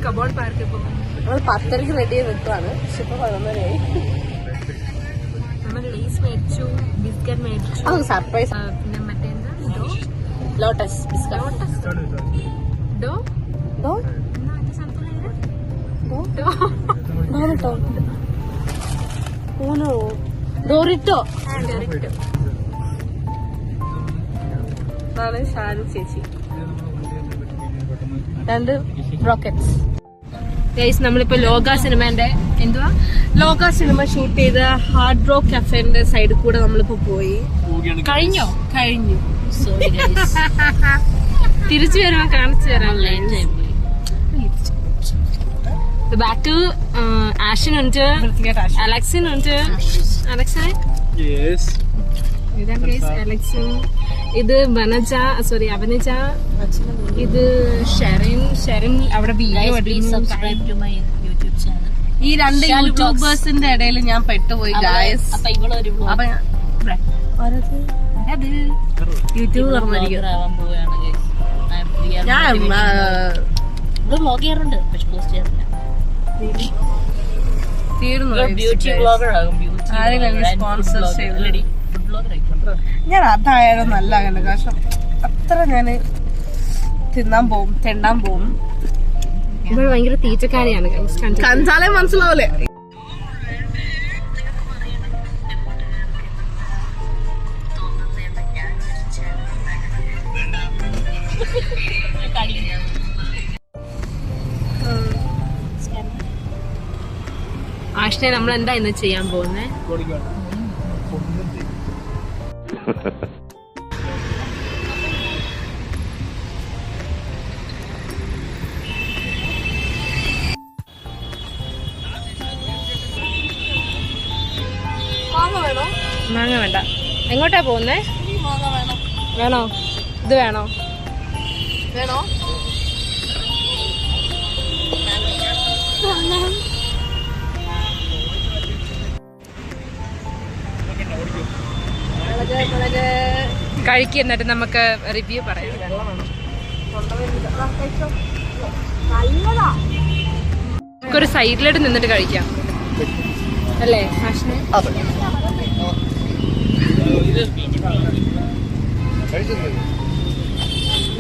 Cupboard പാർക്കിൽ പോകും. നമ്മൾ 10:30 റെഡി ചെയ്ത് നിൽക്കുവാണ്. പക്ഷെ ഇപ്പൊ 11:30 നമ്മൾ ലേസ് മേടിച്ചു, ബിസ്ക്കറ്റ് മേടിച്ചു. സർപ്രൈസ്. പിന്നെ മറ്റേന്താ ലോട്ടസ് ബിസ്ക്കറ്റ്. ഡോറിറ്റോ. അതാണ് ഷാരു ചേച്ചി. 2 റോക്കറ്റ്സ്. നമ്മളിപ്പോ ലോക സിനിമന്റെ ലോക സിനിമ ഷൂട്ട് ചെയ്ത ഹാർഡ് റോക്ക് കഫേന്റെ സൈഡിൽ കൂടെ നമ്മളിപ്പോ പോയി. കഴിഞ്ഞു. തിരിച്ചു വരുമ്പോ കാണിച്ചു തരാം. ബാക്ക് ആഷിനുണ്ട്, അലക്സിനുണ്ട്. അലക്സിനെ ഇതാണ് അലക്സിൻ. ഇത് വനജ, സോറി അവനജ. ഇത് ഷെറിൻ അവിടെ വീഡിയോ. ഈ 2 യൂട്യൂബേഴ്സിന്റെ ഇടയിൽ ഞാൻ പെട്ടുപോയി ഗായ്സ്. അപ്പൊ യൂട്യൂബ് തുറന്നിരിക്കും. ഞാൻ വ്ലോഗ് ചെയ്യാറുണ്ട്, പക്ഷെ പോസ്റ്റ് ചെയ്യാറില്ല. ഞാൻ അതായാലും നല്ല കണ്ട. കാരണം അത്ര ഞാന് തിന്നാൻ പോവും, തെണ്ടാൻ പോവും. ഭയങ്കര തീറ്റക്കാരിയാണ്. കണ്ടാലേ മനസ്സിലാവൂലേ. ആഷ്നെ നമ്മൾ എന്താ ഇന്ന് ചെയ്യാൻ പോകുന്നേ? മാങ്ങ വേണ്ട. എങ്ങോട്ടാ പോകുന്നേ? വേണോ? ഇത് വേണോ? കഴിക്കുക, എന്നിട്ട് നമുക്ക് റിവ്യൂ പറയാം. നമുക്കൊരു സൈഡിലോട്ട് നിന്നിട്ട് കഴിക്കാം അല്ലേ ആഷ്നെ?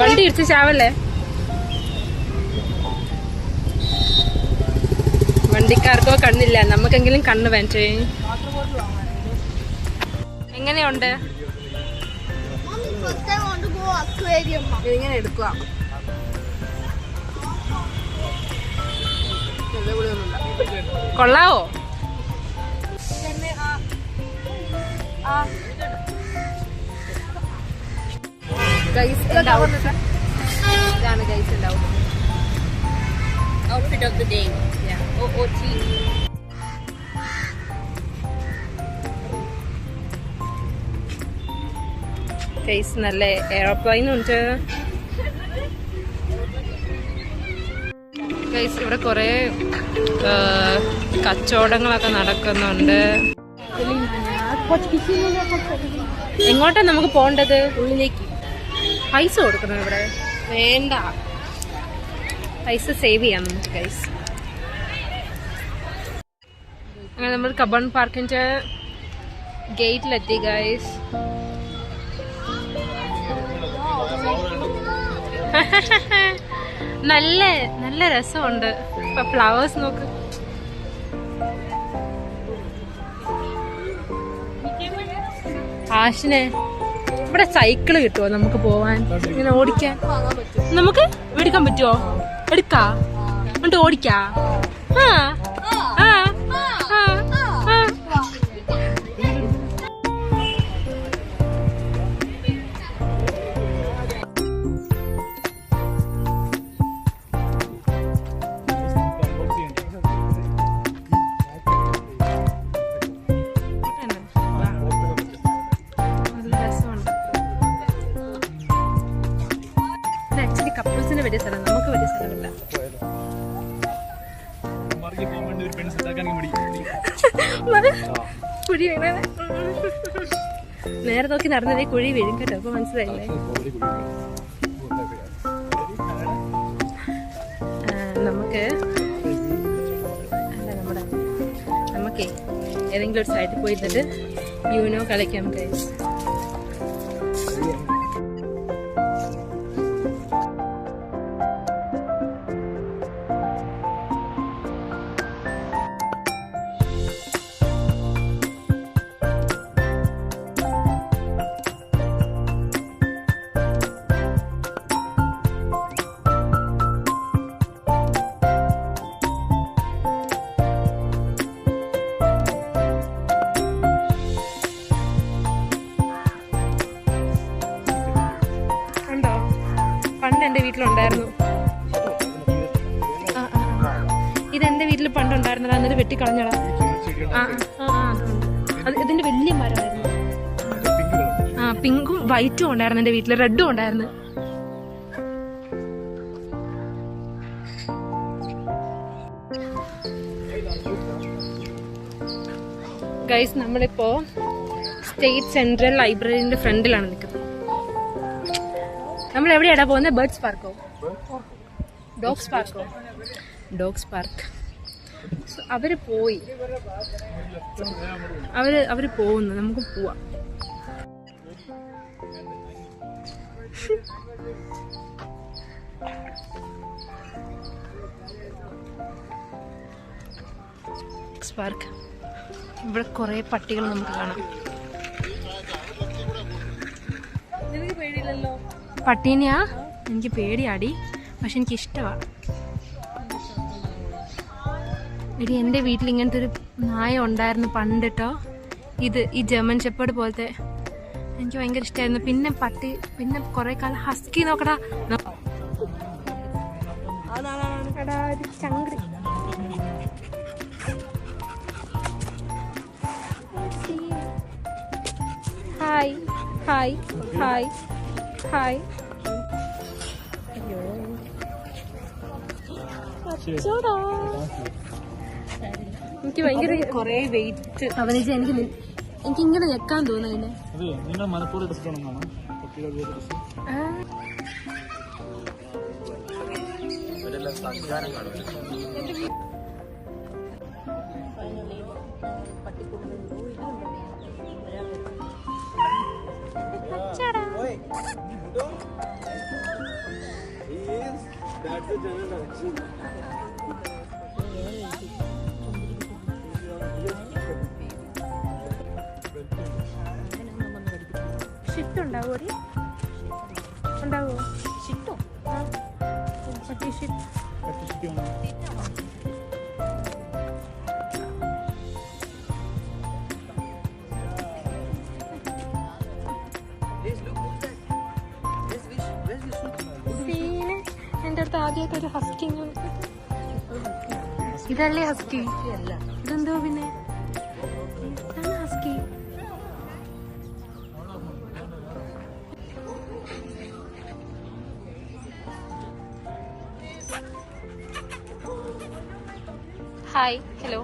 വണ്ടി ഇടിച്ച് ചാവല്ലേ? വണ്ടിക്കാർക്കോ കണ്ണില്ല, നമുക്കെങ്കിലും കണ്ണ് വേണ്ടേ? എങ്ങനെയുണ്ട്? ഇതിങ്ങനെ എടുക്കുക. കൊള്ളാവോ? ഇതാണ് ഗൈസ് ഉണ്ടാവും. Outfit of the day. OOT. Guys നല്ല എയർപ്ലെയിൻ ഉണ്ട്. ഗൈസ് ഇവിടെ കുറെ കച്ചവടങ്ങളൊക്കെ നടക്കുന്നുണ്ട്. എങ്ങോട്ടാ നമുക്ക് പോണ്ടത്? ഉള്ളിലേക്ക്. പൈസ കൊടുക്കണം ഇവിടെ? വേണ്ട, പൈസ സേവ് ചെയ്യാം നമുക്ക് ഗൈസ്. അങ്ങനെ നമ്മൾ കബൺ പാർക്കിന്റെ ഗേറ്റിലെത്തി ഗൈസ്. നല്ല നല്ല രസമുണ്ട്. ഇപ്പൊ ഫ്ലവേഴ്സ് നോക്ക്. ആഷിനെ ഇവിടെ സൈക്കിള് കിട്ടുമോ നമുക്ക് പോവാൻ, ഇങ്ങനെ ഓടിക്കാൻ? നമുക്ക് എടുക്കാൻ പറ്റുമോ? എടുക്കാ എന്നിട്ട് ഓടിക്കാ? ആ ആ ആ ആ. കപ്പിൾസിന് വലിയ സ്ഥലം, നമുക്ക് വലിയ സ്ഥലമില്ല. കുഴി വീണ നേരെ നോക്കി നടന്നതേ കുഴി വീഴും കേട്ടോ. അപ്പൊ മനസ്സിലായില്ലേ? ഏതെങ്കിലും ഒരു സൈഡിൽ പോയിട്ട് യൂനോ കളിക്കാം ഗൈസ്. പണ്ട് എൻ്റെ വീട്ടിലുണ്ടായിരുന്നു. ഇതെന്റെ വീട്ടിൽ പണ്ടുണ്ടായിരുന്നതാ, എന്നിട്ട് വെട്ടിക്കളഞ്ഞടാ. അതുകൊണ്ട് അത് ഇതിന്റെ വലിയ മരമായിരുന്നു. പിങ്കും വൈറ്റും ഉണ്ടായിരുന്നു എന്റെ വീട്ടില്, റെഡും ഉണ്ടായിരുന്നു. ഗൈസ്, നമ്മളിപ്പോ സ്റ്റേറ്റ് സെൻട്രൽ ലൈബ്രറിന്റെ ഫ്രണ്ടിലാണ് നിൽക്കുന്നത്. നമ്മൾ എവിടെയാടാ പോകുന്നത്? ബേർഡ്സ് പാർക്കോ? ഡോഗ്സ് പാർക്കോ? Dogs park. അവര് പോയി, അവര് പോകുന്നു. നമുക്ക് പോവാം. പാർക്ക്. ഇവിടെ കുറെ പട്ടികൾ നമുക്ക് കാണാം. പേടിയില്ലല്ലോ. പട്ടീനെയാ? എനിക്ക് പേടിയാടി, പക്ഷെ എനിക്ക് ഇഷ്ടമാണ്. എടി, എൻ്റെ വീട്ടിൽ ഇങ്ങനത്തെ ഒരു നായ ഉണ്ടായിരുന്നു പണ്ടിട്ടോ. ഈ ജർമ്മൻ ഷെപ്പേർഡ് പോലത്തെ. എനിക്ക് ഭയങ്കര ഇഷ്ടമായിരുന്നു. പിന്നെ പട്ടി, പിന്നെ കുറെ കാലം ഹസ്കി. നോക്കടാ, ചങ്ക്രി. Hi hi hi hi. എനിക്ക് ഭയങ്കര കൊറേ വെയിറ്റ്. അവനിച്ച് എനിക്ക് ഇങ്ങനെ ഞെക്കാൻ തോന്നുന്നു. ഷിറ്റ് ഉണ്ടാവോ? ഉണ്ടാവോ ഷിറ്റോ? പട്ടി ഷിറ്റ്. എന്റെ അടുത്ത് ആദ്യമായിട്ട് ഒരു ഹസ്കി. ഇതല്ലേ ഹസ്കി? ഇതെന്തോ പിന്നെ ഹസ്കി. Hi, hello.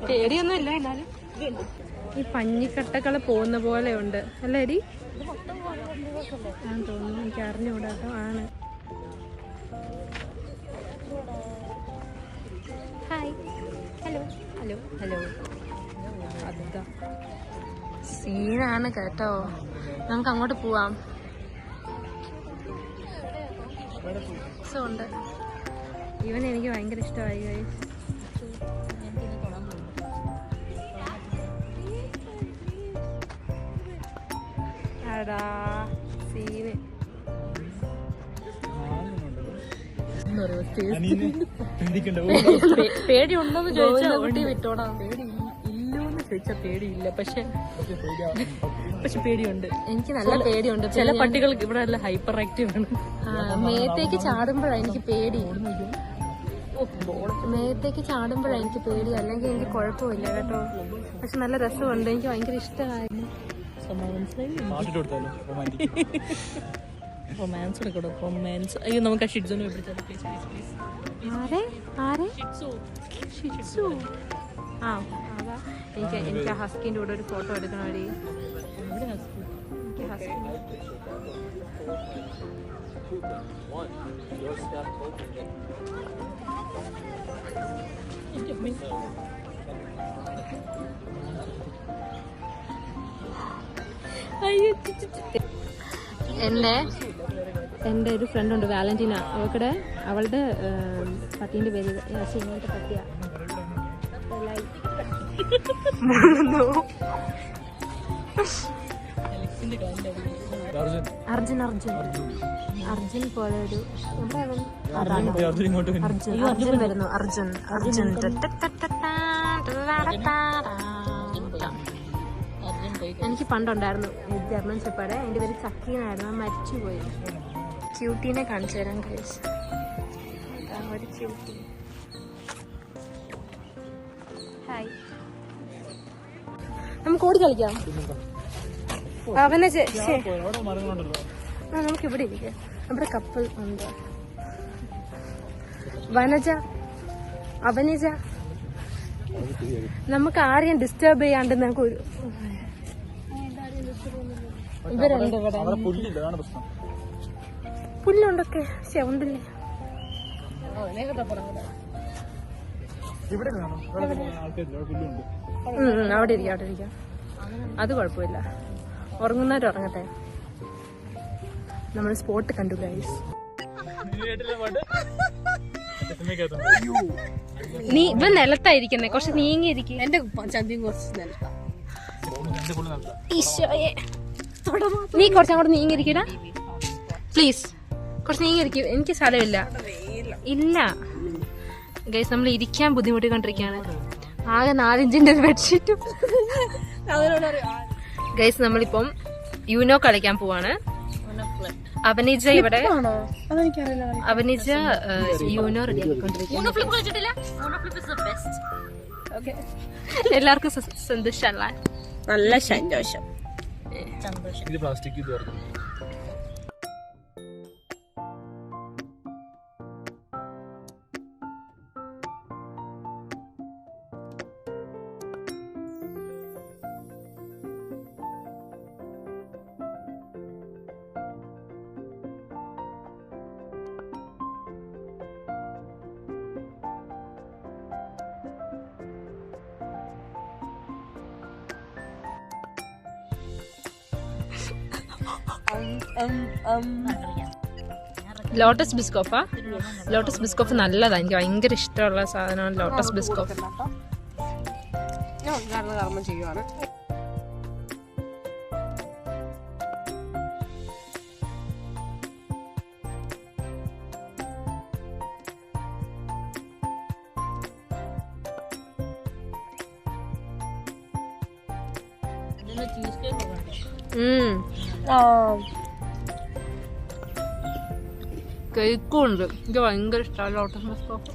പേടിയൊന്നും ഇല്ല, എന്നാലും ഈ പഞ്ഞിക്കട്ടകള് പോകുന്ന പോലെ ഉണ്ട് അല്ലേ എടി? ഞാൻ തോന്നുന്നു, എനിക്ക് അറിഞ്ഞുകൂടാട്ടോ. ആണ്. Hi, hello hello hello. അതാ സീനാണ് കേട്ടോ. നമുക്ക് അങ്ങോട്ട് പോവാം. ഉണ്ട്. എനിക്ക് ഭയങ്കര ഇഷ്ടമായി. സീന്. പേടിയുണ്ടോന്ന് ചോദിച്ചാൽ ഓടി വിട്ടോടാ. പേടി ഇല്ലോന്ന് ചോദിച്ചാൽ പേടിയില്ല, പക്ഷെ പേടിയുണ്ട്. എനിക്ക് നല്ല പേടിയുണ്ട്. ചില പട്ടികൾക്ക് ഇവിടെ നല്ല ഹൈപ്പർ ആക്റ്റീവ് ആണ്. മേത്തേക്ക് ചാടുമ്പോഴാണ് എനിക്ക് പേടി. മേത്തേക്ക് ചാടുമ്പോഴാണ് എനിക്ക് പേടി. അല്ലെങ്കിൽ എനിക്ക് കുഴപ്പമില്ല കേട്ടോ. പക്ഷെ നല്ല രസമുണ്ട്. എനിക്ക് ഭയങ്കര ഇഷ്ടമായിരുന്നു. റൊമാൻസ് എടുക്കട്ടോ, റൊമാൻസ്. അയ്യോ, നമുക്ക് ആ ഷിറ്റ്സോനെ പിടിച്ചാൽ പ്ലീസ്. എനിക്ക് ആ ഹസ്കിന്റെ കൂടെ ഒരു ഫോട്ടോ എടുക്കണോ? എനിക്ക് എൻ്റെ ഒരു ഫ്രണ്ട് ഉണ്ട് വാലന്റീന. അവളുടെ പട്ടീൻ്റെ പേര് ഇങ്ങനത്തെ പട്ടിയ. അർജുൻ പോലെ ഒരു അർജുൻ വരുന്നു. അർജുൻ എനിക്ക് പണ്ടുണ്ടായിരുന്നു ജർമ്മൻ ഷെപ്പേർഡ്. എൻ്റെ പേര് ചക്കീനായിരുന്നു. മരിച്ചുപോയി. ക്യൂട്ടീനെ കാണിച്ചു തരാൻ കഴിച്ചു. ഒരു ക്യൂട്ടി. ഹായ്. നമുക്ക് ഓടി കളിക്കാം. അവനെ നമുക്ക് ഇവിടെ ഇരിക്കാം. നമ്മുടെ കപ്പിൾ ഉണ്ട്. അവനജ നമുക്ക് ആരെയും ഡിസ്റ്റർബ് ചെയ്യാണ്ട് നമുക്ക് ഒരു ഇവരുണ്ട് ഇവിടെ. പുല്ലുണ്ടൊക്കെ ഉണ്ടല്ലേ. അവിടെ ഇരിക്കാം. അത് കുഴപ്പമില്ല. ഉറങ്ങുന്നവരുറങ്ങട്ടെ. നമ്മൾ സ്പോട്ട് കണ്ടു ഗൈസ്. നീ ഇവൻ നിലത്തായിരിക്കുന്നേ. കുറച്ച് നീങ്ങിയിരിക്കും. എന്റെ ചന്തിയും കുറച്ച് നിലത്താ. നീ കുറച്ചങ്ങോട്ട് നീങ്ങിയിരിക്കണ പ്ലീസ്. കുറച്ച് നീങ്ങിയിരിക്കും. എനിക്ക് സ്ഥലമില്ല. ഇല്ല ഗൈസ്, നമ്മൾ ഇരിക്കാൻ ബുദ്ധിമുട്ടിക്കൊണ്ടിരിക്കുകയാണ്. ആകെ 4 ഇഞ്ചിന്റെ ബെഡ്ഷീറ്റും. ഗൈസ്, നമ്മളിപ്പം യൂനോ കളിക്കാൻ പോവാണ്. അവനിജ ഇവിടെ. അവനിജ യൂനോ റെഡി ആക്കിക്കൊണ്ടിരിക്കുന്നു. എല്ലാവർക്കും സന്തോഷമല്ല. നല്ല സന്തോഷം. ലോട്ടസ് ബിസ്കോഫാ. ലോട്ടസ് ബിസ്കോഫ് നല്ലതാ. എനിക്ക് ഭയങ്കര ഇഷ്ടമുള്ള സാധനമാണ് ലോട്ടസ് ബിസ്കോഫ്. കർമ്മം ചെയ്യുവാണ്. കേക്കും ഉണ്ട്. എനിക്ക് ഭയങ്കര ഇഷ്ടമാണ് ലോട്ടസ് ബിസ്കോഫ്.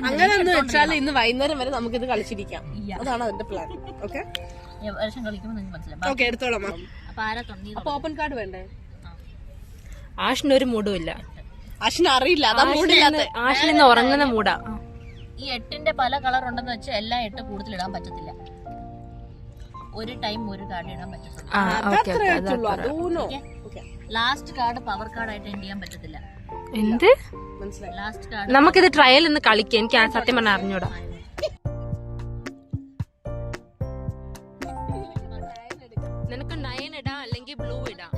അങ്ങനെയൊന്നും വെച്ചാൽ ഇന്ന് വൈകുന്നേരം വരെ നമുക്ക് ഇത് കളിച്ചിരിക്കാം. അതാണ് അതിന്റെ പ്ലാൻ. ഓക്കെ, എടുത്തോളാം. അപ്പൊ ഓപ്പൺ കാർഡ് വേണ്ടേ? ആഷിനൊരു മൂടുമില്ല. ആഷിന് അറിയില്ല. അതാ മൂടില്ലാത്ത. ആഷിന് ഉറങ്ങുന്ന മൂടാ. ഈ 8ന്റെ പല കളർ ഉണ്ടെന്ന് വെച്ചാൽ എല്ലാം 8 കൂടുതൽ ഇടാൻ പറ്റത്തില്ല. ഒരു ടൈം ഒരു കാർഡ് ഇടാൻ പറ്റത്തില്ല. ലാസ്റ്റ് കാർഡ് പവർ കാർഡ് ആയിട്ട് എൻഡ് ചെയ്യാൻ പറ്റത്തില്ല. എന്ത്? ലാസ്റ്റ് കാർഡ് നമുക്കിത് ട്രയൽ ഒന്ന് കളിക്കാം. എനിക്ക് സത്യം പറഞ്ഞാൽ അറിഞ്ഞൂടാ. നിനക്ക് 9 ഇടാം, അല്ലെങ്കിൽ ബ്ലൂ ഇടാം.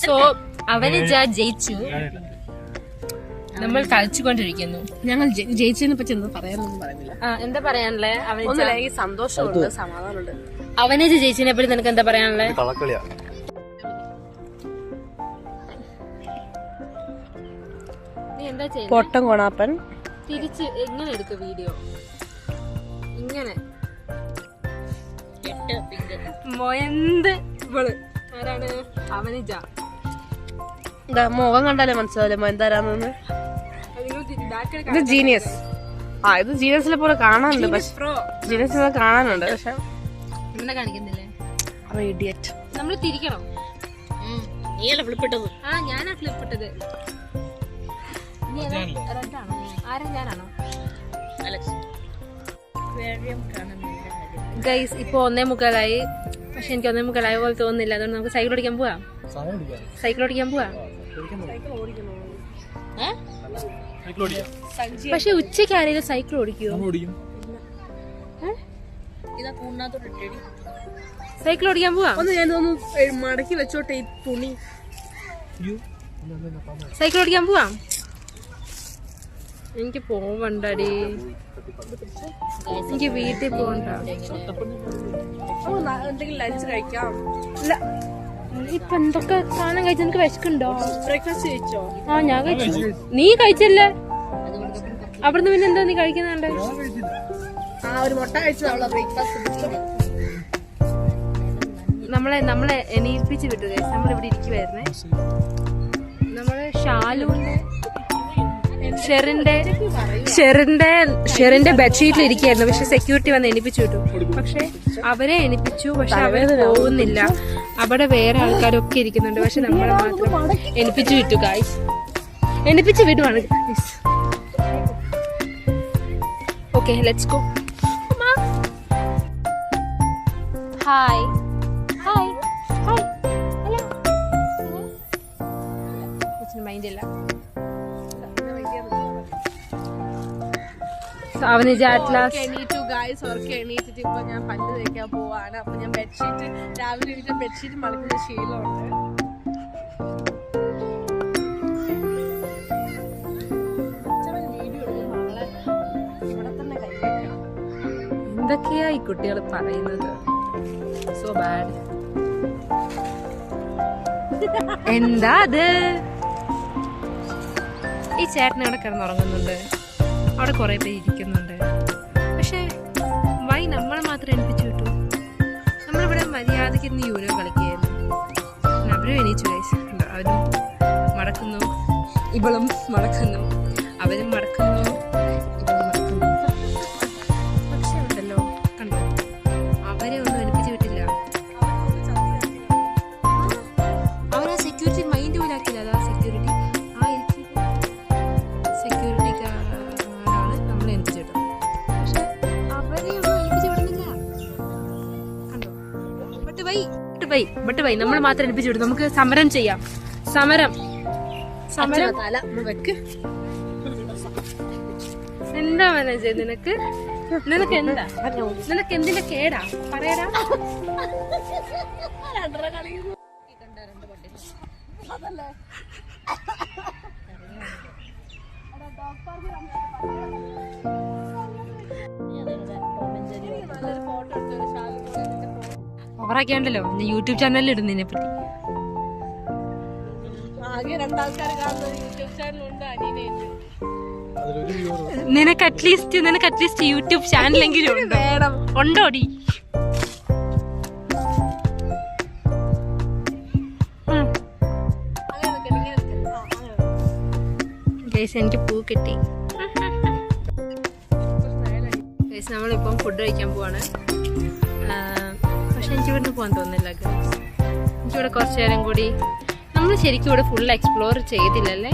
സോ അവന് ജയിച്ചു. നമ്മൾ കളിച്ചുകൊണ്ടിരിക്കുന്നു. ഞങ്ങൾ ജയിച്ചതിനെ പറ്റി എന്താ പറയാനൊന്നും പറയുന്നില്ല. എന്താ പറയാനല്ലേ? അവന് സന്തോഷമുണ്ട്, സമാധാനമുണ്ട്. അവനേജ് ചേച്ചിനെ പറ്റി നിനക്ക് എന്താ പറയാനുള്ളത്? കളക്കളിയാ. നീ എന്താ ചെയ്യുന്നത്? പൊട്ടൻ കൊണാപ്പൻ. തിരിച്ച് എങ്ങനെ എടുക്ക വീഡിയോ? ഇങ്ങനെ മൊയന്ത് ഇവള് ആരാണ്? അവനിജ. മുഖം കണ്ടാലേ മനസ്സിലാവില്ലേ എന്താരാന്ന്. ഇത് ജീനിയസ്. ഇത് ജീനിയസിലെ പോലെ കാണാനുണ്ട്. പക്ഷെ ജീനിയസിനെ കാണാനുണ്ട് പക്ഷെ നമ്മളെ കാണിക്കുന്നില്ലേ? ഇഡിയറ്റ്. നമ്മള് തിരിക്കണം. നീയല്ല ഫ്ലിപ്പിട്ടത്. ഞാനാ ഫ്ലിപ്പിട്ടത്. റെഡാണോ? ആരാ? ഞാനാണോ? ഗൈസ് ഇപ്പൊ 1:45 പക്ഷെ എനിക്ക് 1:45 പോലെ തോന്നുന്നില്ല. അതുകൊണ്ട് നമുക്ക് സൈക്കിൾ ഓടിക്കാൻ പോവാം. പക്ഷെ ഉച്ചയ്ക്ക് ആരെങ്കിലും സൈക്കിൾ ഓടിക്കുവോ? സൈക്കിൾ ഓടിക്കാൻ പോവാ. ഞാനൊന്ന് മടക്കി വെച്ചോട്ടെ ഈ തുണി. സൈക്കിൾ ഓടിക്കാൻ പോവാം. എനിക്ക് പോവണ്ടടി. എനിക്ക് വീട്ടിൽ പോകണ്ട. എന്തെങ്കിലും ലഞ്ച് കഴിക്കാം. ഇപ്പൊ എന്തൊക്കെ സാധനം കഴിച്ചു? നിനക്ക് വിശക്കുണ്ടോ? ബ്രേക്ക്ഫാസ്റ്റ് കഴിച്ചോ? ഞാൻ കഴിച്ചു. നീ കഴിച്ചല്ലേ? അവിടുന്ന് പിന്നെ എന്താ നീ കഴിക്കുന്നുണ്ട്? ഒരു മുട്ട കഴിച്ചതാണല്ലോ ബ്രേക്ക്ഫാസ്റ്റ്. നമ്മളെ എണീപ്പിച്ച് വിട്ടു. നമ്മളിവിടെ ഇരിക്കുവായിരുന്നേ. നമ്മള് ഷാലുവിന്റെ ഷെറിന്റെ ബെഡ്ഷീറ്റിൽ ഇരിക്കുകയായിരുന്നു. പക്ഷെ സെക്യൂരിറ്റി വന്ന് എണിപ്പിച്ചു വിട്ടു. പക്ഷെ അവരെ എണിപ്പിച്ചു. പക്ഷെ അവര് പോകുന്നില്ല. അവിടെ വേറെ ആൾക്കാരൊക്കെ ഇരിക്കുന്നുണ്ട്. പക്ഷെ നമ്മളെ മാത്രം എണിപ്പിച്ചു വിട്ടു. ഗായ്സ് എണിപ്പിച്ചു വിടുവാണ്. Okay let's go. Hi hi hi. Hello. Mind ഇല്ല. എണീറ്റിട്ട് ഇപ്പൊ ഞാൻ പല്ല് തേക്കാൻ പോവാണ്. അപ്പൊ ഞാൻ ബെഡ്ഷീറ്റ് രാവിലെ എനിക്ക് ബെഡ്ഷീറ്റ് മടക്കുന്ന ശീലമുണ്ട്. എന്തൊക്കെയാ ഈ കുട്ടികൾ പറയുന്നത്? So bad. എന്താ അത്? ഈ ചേട്ടൻ അവിടെ കിടന്നുറങ്ങുന്നുണ്ട്. അവിടെ കുറെ പേര് ഇരിക്കുന്നുണ്ട്. പക്ഷെ വൈ നമ്മളെ മാത്രം എണിപ്പിച്ചു വിട്ടു? നമ്മളിവിടെ മര്യാദയ്ക്ക് ഇന്ന് യൂനോ കളിക്കുകയായിരുന്നു. അവരും എണീച്ചു. അവരും മടക്കുന്നു, ഇവളും മടക്കുന്നു, അവരും മടക്കുന്നു, ഇവളും മടക്കുന്നു. പക്ഷെ ഉണ്ടല്ലോ കണ്ടോ, അവരെ ഒന്നും എണിപ്പിച്ചു വിട്ടില്ല. അവരാ സെക്യൂരിറ്റി മൈൻഡ് പോലും ആക്കില്ല. അതാ സെക്യൂരിറ്റി സെക്യൂരിറ്റിക്കാരാണ് നമ്മളെ എണിപ്പിച്ചു വിട്ടത്. പക്ഷെ അവരെ ഒന്നും എണിപ്പിച്ചു വിടുന്നില്ല. കണ്ടോ? ബട്ട് വൈ നമ്മൾ മാത്രം എണിപ്പിച്ചു വിടും. നമുക്ക് സമരം ചെയ്യാം. സമരം എന്താ മനസ്സേ നിനക്ക്? നിനക്ക് എന്തിന്റെ കേടാ? പറയടാ. ഓവറാക്കിയാണ്ടല്ലോ ഞാൻ യൂട്യൂബ് ചാനലിൽ ഇടുന്നതിനെ പറ്റി. ആകെ 2 ആൾക്കാർ കാണുന്ന യൂട്യൂബ് ചാനലുണ്ട്, അനീനയുണ്ട്. നിനക്ക് അറ്റ്ലീസ്റ്റ് യൂട്യൂബ് ചാനലെങ്കിലും വേണം. ഉണ്ടോടി? ഗൈസ് എനിക്ക് പൂ കിട്ടി. ഗൈസ് നമ്മളിപ്പം ഫുഡ് കഴിക്കാൻ പോവാണ്. പക്ഷെ എനിക്ക് ഇവിടുന്ന് പോകാൻ തോന്നുന്നില്ല ഗൈസ്. എനിക്കിവിടെ കുറച്ചു നേരം കൂടി നമ്മൾ ശരിക്കും ഇവിടെ ഫുൾ എക്സ്പ്ലോർ ചെയ്തില്ലല്ലേ?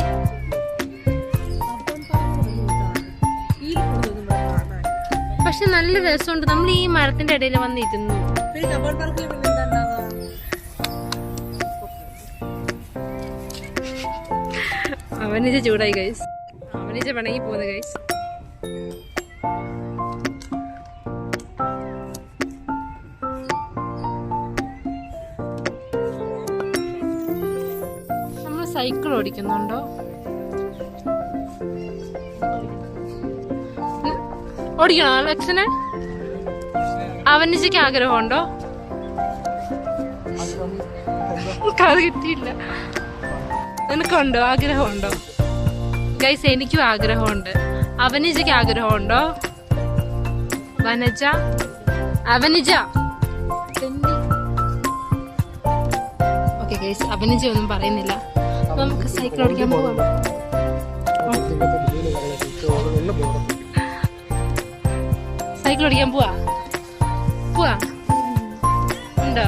പക്ഷെ നല്ല രസമുണ്ട്. നമ്മൾ ഈ മരത്തിന്റെ ഇടയിൽ വന്ന് ഇരുന്നു. അവനിച്ച ചൂടായി ഗൈസ്. അവനിച്ച പിണങ്ങി പോകുന്നു ഗൈസ്. നമ്മൾ സൈക്കിൾ ഓടിക്കുന്നുണ്ടോ? ഓടിക്കണോ ലക്ഷന്? അവനിച്ചയ്ക്ക് ആഗ്രഹമുണ്ടോ? നമുക്കത് കിട്ടിയില്ല. നിനക്കുണ്ടോ? ആഗ്രഹമുണ്ടോ? ഗൈസ് എനിക്കും ആഗ്രഹമുണ്ട്. അവനിജയ്ക്ക് ആഗ്രഹമുണ്ടോ? വനജ, അവനിജ. ഓക്കെ ഗൈസ്, അവനിജ ഒന്നും പറയുന്നില്ല. നമുക്ക് സൈക്കിൾ ഓടിക്കാൻ പോവാം. സൈക്കിൾ ഓടിക്കാൻ പോവാ ഉണ്ടോ?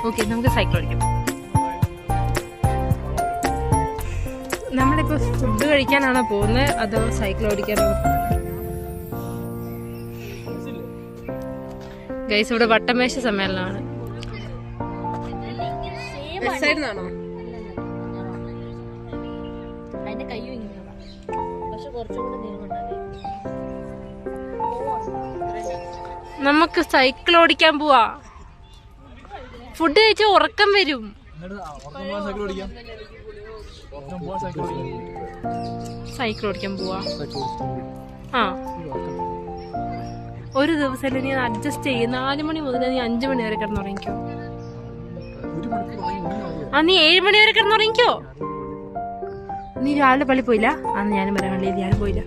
ഓക്കെ, നമുക്ക് സൈക്കിൾ ഓടിക്കാം. നമ്മളിപ്പോ ഫുഡ് കഴിക്കാനാണോ പോകുന്നത് അതോ സൈക്കിൾ ഓടിക്കാനോ? ഗൈസ് ഇവിടെ വട്ടമേശ സമ്മേളനമാണ്. അതിന്റെ കയ്യും ഇങ്ങനെ, പക്ഷെ കുറച്ചുകൂടെ നീങ്ങുണ്ടാവേ. നമുക്ക് സൈക്കിൾ ഓടിക്കാൻ പോവാ. ഫുഡ് കഴിച്ചാൽ ഉറക്കം വരും. സൈക്കിൾ ഓടിക്കാൻ പോവാ. ആ, ഒരു ദിവസം നീ അഡ്ജസ്റ്റ് ചെയ്യും. 4 മണി മുതൽ നീ 5 മണി വരെ കിടന്നുറങ്ങിക്കോ. നീ 7 മണി വരെ കിടന്നുറങ്ങിക്കോ. നീ രാവിലെ പള്ളി പോയില്ല? അന്ന് ഞാനും വരാൻ പള്ളി ഞാനും പോയില്ല.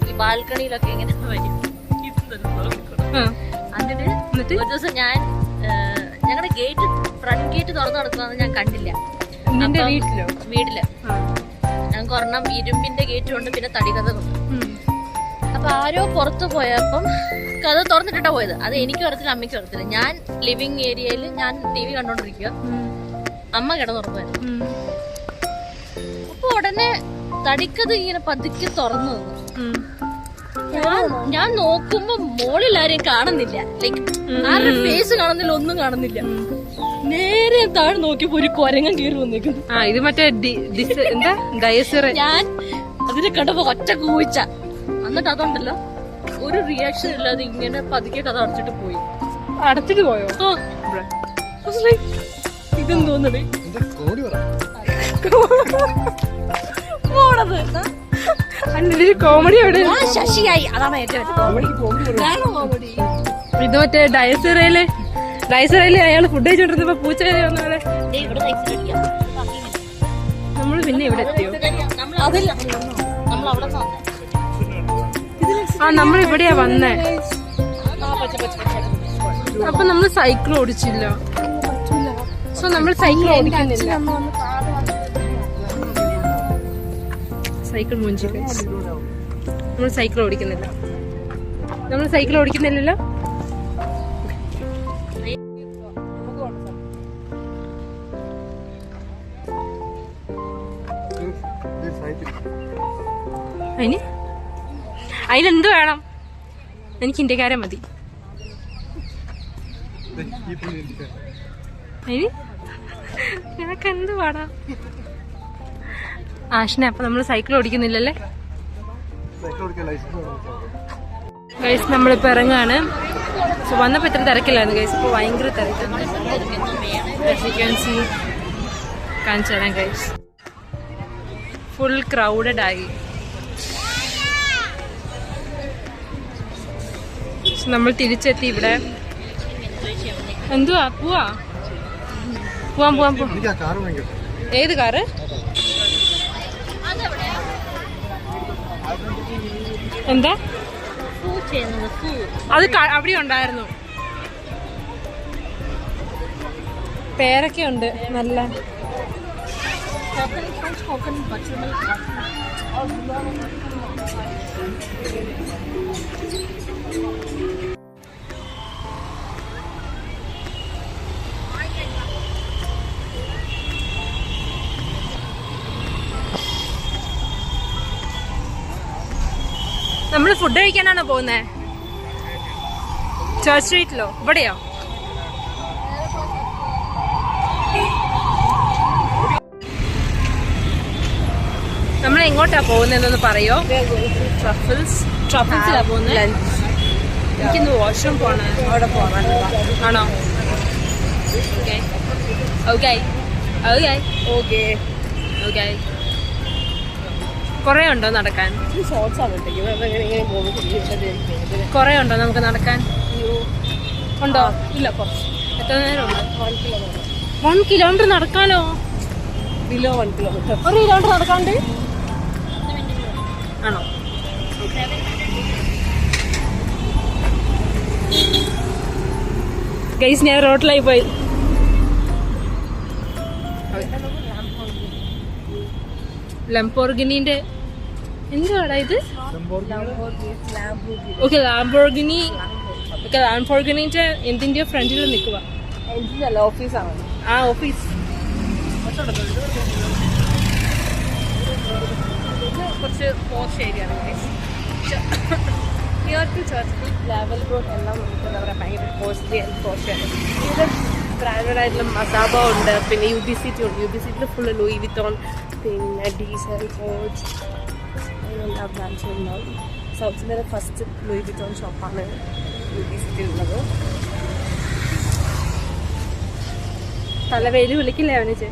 ഈ ബാൽക്കണിയിലൊക്കെ ഇങ്ങനെ വരും. എന്നിട്ട് ഒരു ദിവസം ഞാൻ ഞങ്ങളുടെ ഗേറ്റ്, ഫ്രണ്ട് ഗേറ്റ് തുറന്നു നടക്കുന്നത് ഞാൻ കണ്ടില്ല. വീട്ടില് ഞങ്ങൾക്ക് ഒരെണ്ണം ഇരുമ്പിന്റെ ഗേറ്റും ഉണ്ട്, പിന്നെ തടികഥകളും. അപ്പൊ ആരോ പുറത്തു പോയപ്പം കഥ തുറന്നിട്ടാ പോയത്. അത് എനിക്ക് വരത്തില്ല, അമ്മയ്ക്ക് വരത്തില്ല. ഞാൻ ലിവിങ് ഏരിയയിൽ ഞാൻ TV കണ്ടോണ്ടിരിക്കുക, അമ്മ കിടന്നുറങ്ങുമായിരുന്നു. അപ്പൊ ഉടനെ തടിക്കത് ഇങ്ങനെ പതുക്കെ തുറന്നു തന്നു. ഞാൻ നോക്കുമ്പോ മോളിൽ ആരെയും കാണുന്നില്ല, ലൈക്ക് ആരുടെ ഫേസ് കാണുന്നില്ല, ഒന്നും കാണുന്നില്ല. നേരെ താഴെ നോക്കിയപ്പോ ഒരു കൊരങ്ങൻ കയറി വന്നേക്കുന്നു. ഇത് മറ്റേ എന്താ ഡയസർ. ഞാൻ അതിനെ കണ്ടപ്പോ ഒറ്റ കൂച്ച. എന്നിട്ട് അതുണ്ടല്ലോ ഒരു റിയാക്ഷൻ ഇല്ലാതെ ഇങ്ങനെ പതുക്കെ കഥ അടച്ചിട്ട് പോയി. അടച്ചിട്ട് പോയോ? ഇതെന്ന് തോന്നണേ കോമഡി. ശശിയായി, അതാണ് ഏറ്റവും കോമഡി. ഇത് മറ്റേ ഡയസറയില് അയാള് ഫുഡ് കഴിച്ചോണ്ടിരുന്നപ്പോ പൂച്ച വന്നപോലെ. നമ്മള് പിന്നെ ഇവിടെ എത്തിയോ? നമ്മളിവിടെയാ വന്നേ. അപ്പൊ നമ്മള് സൈക്കിൾ ഓടിച്ചില്ല. സോ നമ്മൾ സൈക്കിൾ ഓടിക്കുന്നില്ല. സൈക്കിൾ മൂഞ്ചി. നമ്മൾ സൈക്കിൾ ഓടിക്കുന്നില്ലല്ലോ. അതിനെന്ത് വേണം? എനിക്ക് ഇന്ത്യക്കാരെ മതി. നിനക്ക് എന്ത് പാടാ ആഷിനെ? അപ്പൊ നമ്മള് സൈക്കിൾ ഓടിക്കുന്നില്ലല്ലേ ഗൈസ്? നമ്മളിപ്പോ ഇറങ്ങാണ്. സോ വന്നപ്പോ ഇത്ര തിരക്കില്ലായിരുന്നു ഗൈസ്, ഇപ്പൊ ഭയങ്കര തിരക്കാണ്. കാണിച്ചു തരാം ഗൈസ്, ഫുൾ ക്രൗഡഡ് ആയി. നമ്മൾ തിരിച്ചെത്തി ഇവിടെ. എന്തുവാ? പോവാം. ഏത് കാറ്? എന്താ അത്? അവിടെ ഉണ്ടായിരുന്നു, പേരൊക്കെ ഉണ്ട് നല്ല. നമ്മള് ഫുഡ് കഴിക്കാനാണോ പോകുന്നേ? ചർച്ച് സ്ട്രീറ്റിലോ? ഇവിടെയോ? നമ്മൾ എങ്ങോട്ടാ പോകുന്നതെന്നൊന്ന് പറയോ? ട്രഫിൾസിലാ പോകുന്നത്. എനിക്കിന്ന് വാഷ്റൂം പോണേ. അവിടെ പോകാൻ ആണോ? Okay okay okay okay okay. കുറേ ഉണ്ടോ നടക്കാൻ? ഷോർട്സ് ആണ് ഇങ്ങനെ പോകുന്നത്. കുറേ ഉണ്ടോ നമുക്ക് നടക്കാൻ? ഉണ്ടോ? ഇല്ല, കുറച്ച്. എത്ര നേരം ഉണ്ട്? 1 കിലോമീറ്റർ. 1 കിലോമീറ്റർ നടക്കാനോ? Below 1 kilometre. 1 കിലോമീറ്റർ നടക്കാണ്ട് ആണോ? ഗൈസ്, ഞാൻ റോട്ടിലായി പോയി. ലംബോർഗിനിന്റെ എന്തുവാടാ ഇത്? Okay, Lamborghini. ഓക്കെ, ലാംബോർഗിനിന്റെ എന്തിന്റെയോ ഫ്രണ്ടിൽ നിൽക്കുക. ഓഫീസാണ്. ആ ഓഫീസ്. കുറച്ച് പോസ്റ്റ് ഏരിയ ആണ്. ന്യൂയോർക്ക് ചർച്ച് ലെവൽ റോഡ് എല്ലാം നമുക്ക് എന്താ പറയുക ഭയങ്കര കോസ്റ്റ്ലി ആൻഡ് പോസ്റ്റാണ്. ഇത് ബ്രാൻഡഡ് ആയിട്ടുള്ള മസാബ ഉണ്ട്, പിന്നെ UBCT ഉണ്ട്. UBCT ഫുള്ള് ലൂയി വിത്തോൺ, പിന്നെ ഡീസൽ കോച്ച്, എല്ലാ ബ്രാൻഡ്സും ഉണ്ടാവും. സൗത്ത് ഇന്ത്യയിലെ ഫസ്റ്റ് ലൂയി വിത്തോൺ ഷോപ്പാണ് UBCT ഉള്ളത്. തലവേലി വിളിക്കില്ലേ അവനിച്ച്?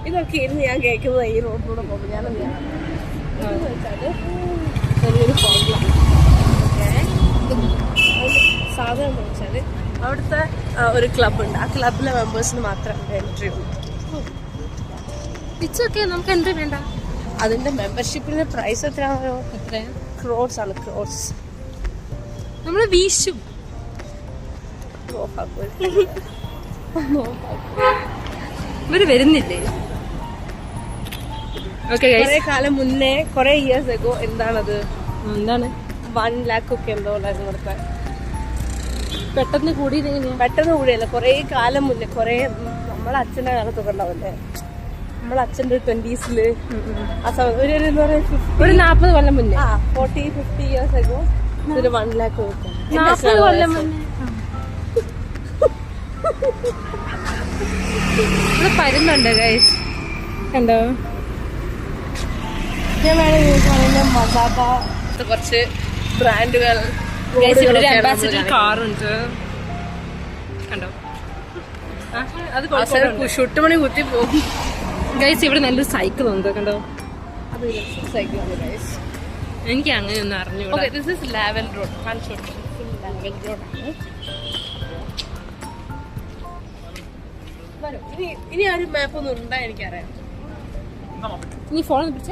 ഇതൊക്കെ ഇരുന്ന് ഞാൻ കേൾക്കുന്നത് ഈ റോഡിലൂടെ പോകുമ്പോൾ ഞാനത് വെച്ചാൽ വലിയൊരു പ്രോബ്ലം. സാധനം എന്ന് വെച്ചാൽ അവിടുത്തെ ഒരു ക്ലബ്ബുണ്ട്. ആ ക്ലബിലെ മെമ്പേഴ്സിന് മാത്രമേ എൻട്രി ഉള്ളൂ. ഇച്ചൊക്കെ നമുക്ക് എന്ത് വേണ്ട? അതിന്റെ മെമ്പർഷിപ്പിന്റെ പ്രൈസ് എത്രയാണോ? എത്രയാ? ക്രോഡ്സ് ആണ്, ക്രോഡ്സ്. നമ്മള് വീശും. ഇവര് വരുന്നില്ലേ? ഓക്കെ, കുറെ കാലം മുന്നേ, കുറെ ഇയേഴ്സ് എഗോ എന്താണത്, എന്താണ് 1 lakh ഒക്കെ എന്തോ ഉണ്ടായിരുന്നു ഇവിടുത്തെ. പെട്ടെന്ന് കൂടി പെട്ടെന്ന് കൂടിയല്ല, കുറെ കാലം മുന്നേ, കുറെ നമ്മളെ അച്ഛൻ്റെ കാലത്തൊക്കെ ഉണ്ടാവില്ലേ, നമ്മളെ അച്ഛൻ്റെ 20s ആ സമയത്ത് ഒരു എന്താ പറയുക 40 കൊല്ലം മുന്നേ, 40-50 years ago ഒരു 1 lakh കൊടുക്കും. 40 കൊല്ലം മുന്നേ. ഇവിടെ പരുന്നുണ്ട് ഗൈസ്, കണ്ടോ? ഞാൻ വേണമെങ്കിൽ മസാബ കുറച്ച് ബ്രാൻഡുകൾ. കാറുണ്ട്, കണ്ടോ? അത് ഷുട്ടുമണി കുത്തി പോകും ഗൈസ്. ഇവിടെ നല്ലൊരു സൈക്കിൾ ഉണ്ട്, കണ്ടോ? അത് സൈക്കിൾ ഗൈസ്. എനിക്ക് അങ്ങനെ ഒന്നും അറിഞ്ഞൂടാ. This is level road. Level റോഡാണ്. ഇനി ആ ഒരു മാപ്പ് ഒന്നും ഉണ്ടാ എനിക്കറിയാം. നീ ഫോൺ പിടിച്ച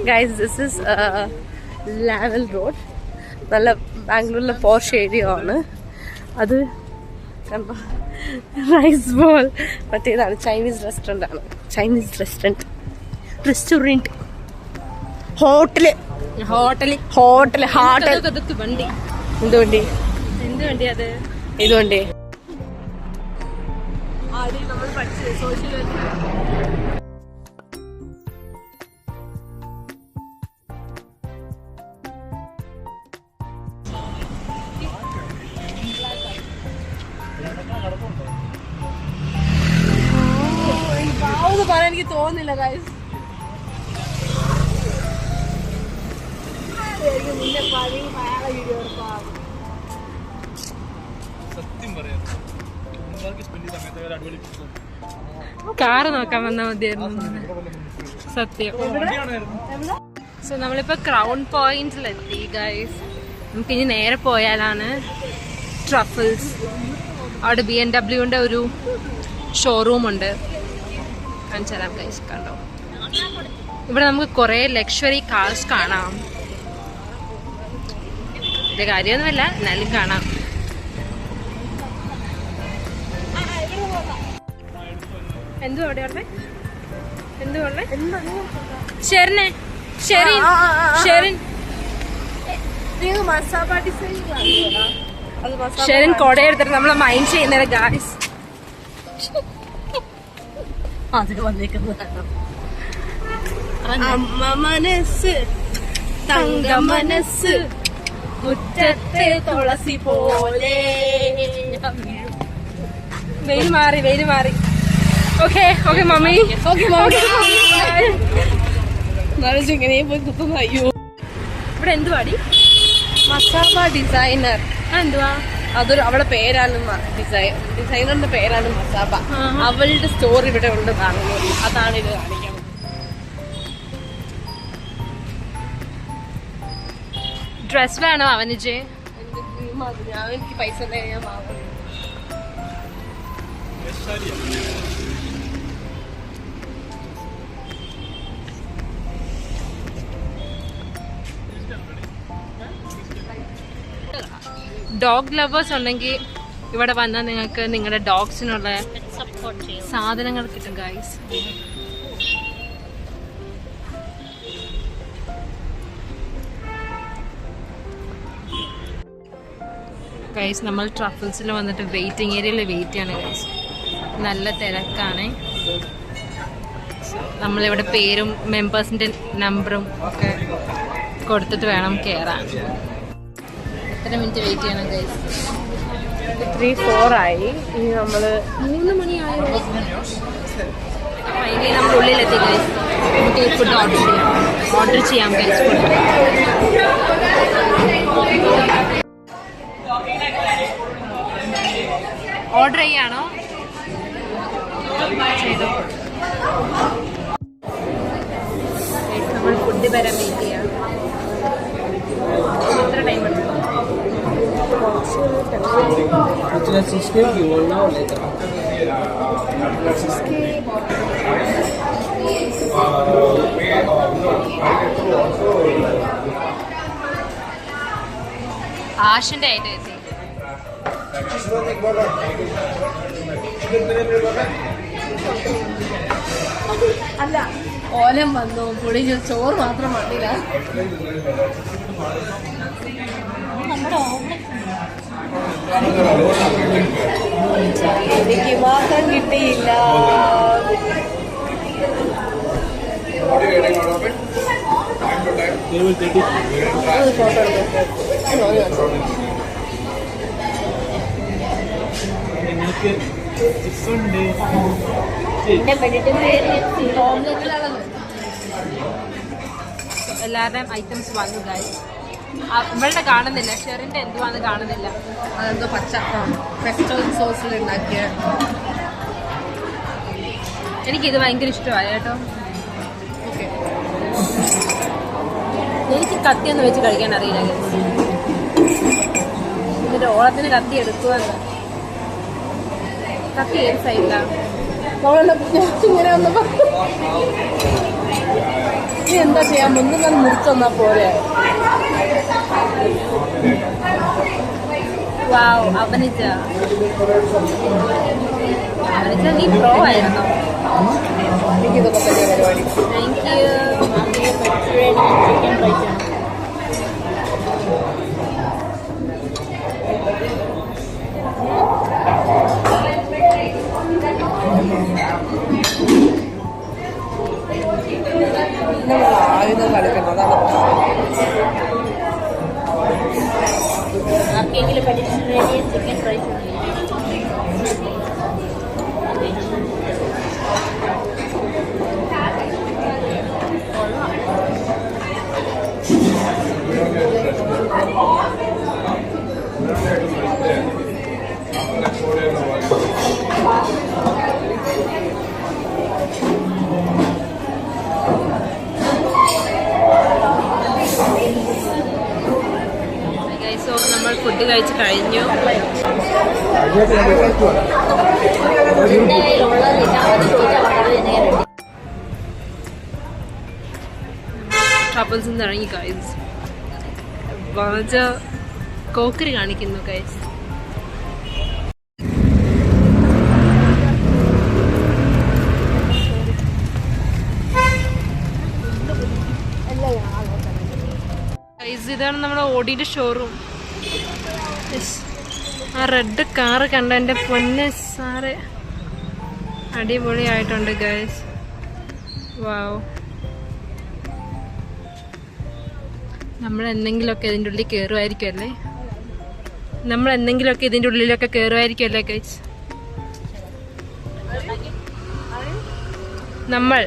guys, this is level road. നല്ല ബാംഗ്ലൂരിലെ പോർഷ് ഏരിയ ആണ് അത്. കണ്ടോ? റൈസ് ബോൾ മറ്റേതാണ്, ചൈനീസ് റെസ്റ്റോറൻ്റ് ആണ്. ചൈനീസ് റെസ്റ്റോറൻറ്റ് ഹോട്ടല് വണ്ടി. എന്ത് വണ്ടി? എന്ത് വണ്ടി അത്? ഇത് വണ്ടി നമ്മൾ പഠിച്ചത് സോഷ്യൽ പറയാൻ എനിക്ക് തോന്നുന്നില്ല ഗൈസ്. മുന്നേ വീഡിയോ കാറ് നോക്കാൻ വന്നാൽ മതിയായിരുന്നു, സത്യം. സോ നമ്മളിപ്പോ ക്രൗൺ പോയിന്റിലെത്തി ഗൈസ്. നമുക്കിനി നേരെ പോയാലാണ് ട്രഫിൾസ്. അവിടെ BMW ഒരു ഷോറൂം ഉണ്ട്, കാണിച്ചു തരാം ഗൈസ്. കണ്ടോ? ഇവിടെ നമുക്ക് കുറെ ലക്ഷറി കാർസ് കാണാം. ഇത് കാര്യമൊന്നുമല്ല, എന്നാലും കാണാം. എന്തുവാ അവിടെ ഉള്ളേ? എന്തുവാ ഉള്ളേ? ഷെറിനെ ഷെറിൻ കൊടയെടുത്തിട്ട് നമ്മളെ മൈൻഡ് ചെയ്യുന്നത് ഗായ്സ്. അമ്മ മനസ്സ് തങ്ക മനസ്സ് മുറ്റത്തെ തുളസി പോലെ. വെയിൽ മാറി. ഓക്കെ മമ്മി, ഇങ്ങനെ പോയി കുത്തുന്നു. അയ്യോ, ഇവിടെ എന്തുവാടി? മസാബ ഡിസൈനർ. എന്തുവാ? അവളുടെ പേരാണ് ഡിസൈനറിന്റെ പേരാണ് മസാബ. അവളുടെ സ്റ്റോർ ഇവിടെ ഉണ്ട് കാണുന്നത്. അതാണ് ഇത് കാണിക്കുന്നത്. ഡ്രസ് വേണോ അവനിജ്? എനിക്ക് പൈസ ഞാൻ വാങ്ങും. ഡോഗ് ലവേഴ്സ് ഉണ്ടെങ്കിൽ ഇവിടെ വന്നാൽ നിങ്ങൾക്ക് നിങ്ങളുടെ ഡോഗ്സിനുള്ള സാധനങ്ങൾ കിട്ടും ഗൈസ്. ഗൈസ് നമ്മൾ ട്രഫിൾസിൽ വന്നിട്ട് വെയിറ്റിംഗ് ഏരിയയിൽ വെയിറ്റ് ചെയ്യാണ് ഗൈസ്. നല്ല തിരക്കാണ്. നമ്മളിവിടെ പേരും മെമ്പേഴ്സിൻ്റെ നമ്പറും ഒക്കെ കൊടുത്തിട്ട് വേണം കയറാൻ. എത്ര മിനിറ്റ് വെയിറ്റ് ചെയ്യണം ഗൈസ്? 3-4 ആയി. ഇനി നമ്മള് 3 മണിയായോ? ഇനി നമ്മൾ ഉള്ളിലെത്തി ഗൈസ്. നമുക്ക് ഫുഡ് ഓർഡർ ചെയ്യാം ഗൈസ്. ഓർഡർ ചെയ്യാണോ? ചെയ്തോ. നമ്മൾ ഫുഡ് വരാൻ വെയിറ്റ് ചെയ്യാം. എത്ര ടൈം എടുക്കും? ആഷിന്റെ ആയിട്ട് എത്തി. അല്ല, ഓലം വന്നു. പൊടി ചോറ് മാത്രം മതിയില്ല. എനിക്ക് മാത്രം കിട്ടിയില്ല. എല്ലാവരുടെയും ഐറ്റംസ് വന്നു ഗൈസ്. ഇവളുടെ കാണുന്നില്ല, ഷെറിന്റെ എന്തുവാന്ന് കാണുന്നില്ല. അതെന്തോ പച്ച പെസ്റ്റൽ സോസിൽ ഉണ്ടാക്കിയ. എനിക്കിത് ഭയങ്കര ഇഷ്ടമായി കേട്ടോ. എനിക്ക് കത്തിയൊന്നും വെച്ച് കഴിക്കാൻ അറിയില്ല ഗൈസ്. ഇതിന്റെ ഓളത്തിന് കത്തി എടുക്കുമെന്ന്. കത്തി ഏത് സൈഡിലാണ്? ഇങ്ങനെ ഒന്ന് ഇനി എന്താ ചെയ്യാൻ? മുന്നും ഞാൻ മുറിച്ചൊന്നാ പോലെ. വാവ്, അവനിച്ച നീ പ്രോ ആയിരുന്നോ? എനിക്കിതൊക്കെ തന്നെ പരിപാടി. Thank you. ആയുധം കളിക്കുന്നത് ചിക്കൻ ഫ്രൈ നമ്മൾ ഫുഡ് കഴിച്ച് കഴിഞ്ഞു. ട്രബിൾസ് നിന്ന് ഇറങ്ങി ഗൈസ്. വനജ കോക്കറി കാണിക്കുന്നു ഗൈസ്. ഇതാണ് നമ്മുടെ ഓഡിയുടെ ഷോറൂം. ആ റെഡ് കാറ് കണ്ട എൻ്റെ പൊന്നെ സാറ്, അടിപൊളിയായിട്ടുണ്ട് ഗൈസ്. വാവ്, നമ്മൾ എന്തെങ്കിലുമൊക്കെ ഇതിൻ്റെ ഉള്ളിൽ കയറുമായിരിക്കും അല്ലേ? ഇതിൻ്റെ ഉള്ളിലൊക്കെ കയറുമായിരിക്കും അല്ലേ ഗൈസ്? നമ്മൾ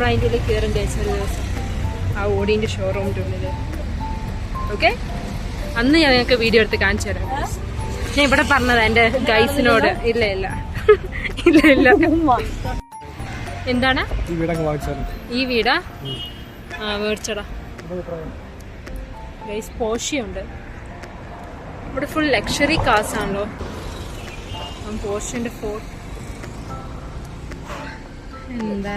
അതിൻ്റെ ഉള്ളിൽ കയറും ഗൈസ് ഒരു ദിവസം, ആ ഓഡിൻ്റെ ഷോറൂമിൻ്റെ ഉള്ളിൽ. ഓക്കെ. അന്ന് ഞാൻ ഞങ്ങൾക്ക് വീഡിയോ എടുത്ത് കാണിച്ചു തരാം. ഞാൻ ഇവിടെ പറഞ്ഞതാ എന്റെ ഗൈസിനോട്. ഇല്ല ഇല്ല ഇല്ല ഇല്ല. എന്താണ് ഈ വീടാ? ആ മേടിച്ചടാ ഗൈസ്. പോർഷ്യയുണ്ട് ഇവിടെ. ഫുൾ ലക്ഷറി കാസ് ആണല്ലോ. പോർഷ്യന്റെ ഫോർട്ട് എന്താ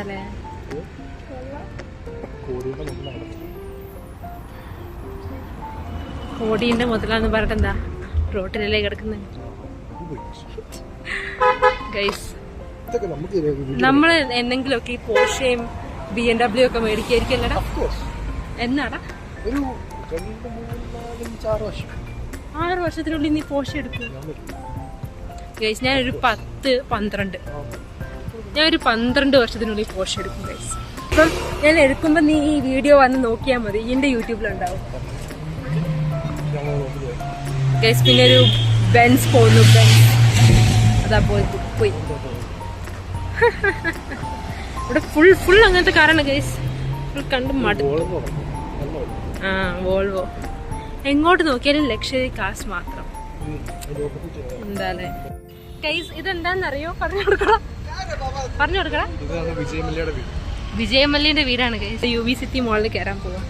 കോടീന്റെ മുതലാന്ന് പറഞ്ഞിട്ട് എന്താ റോട്ടിലല്ലേ കിടക്കുന്നത് ഗൈസ്. നമ്മൾ എന്തെങ്കിലുമൊക്കെ ഈ പോർഷ്യയും BMW ഒക്കെ മേടിക്കായിരിക്കും അല്ലടാ? എന്നാടാ 6 വർഷത്തിനുള്ളിൽ നീ പോർഷ്യ എടുക്കും ഗൈസ്? ഞാനൊരു 10-12 ഞാനൊരു 12 വർഷത്തിനുള്ളിൽ പോർഷ്യ എടുക്കും ഗൈസ്. അപ്പം ഞാൻ എടുക്കുമ്പോൾ നീ ഈ വീഡിയോ വന്ന് നോക്കിയാൽ മതി, എന്റെ യൂട്യൂബിലുണ്ടാവും ഗൈസ്. പിന്നെ ഒരു ബെൻസ് പോകുന്നു, ബെൻസ് അതാ പോയി. ഇവിടെ ഫുൾ അങ്ങനത്തെ കാറാണ് ഗൈസ്. ഫുൾ കണ്ട് മടുത്തു. ആ വോൾവോ. എങ്ങോട്ട് നോക്കിയാലും ലക്ഷറി കാസ് മാത്രം. എന്താല്ലേ ഗൈസ്? ഇതെന്താന്നറിയോ? പറഞ്ഞു കൊടുക്കടാ. വിജയമല്യന്റെ വീടാണ് ഗൈസ്. UV സിറ്റി മോളിൽ കയറാൻ പോവാ.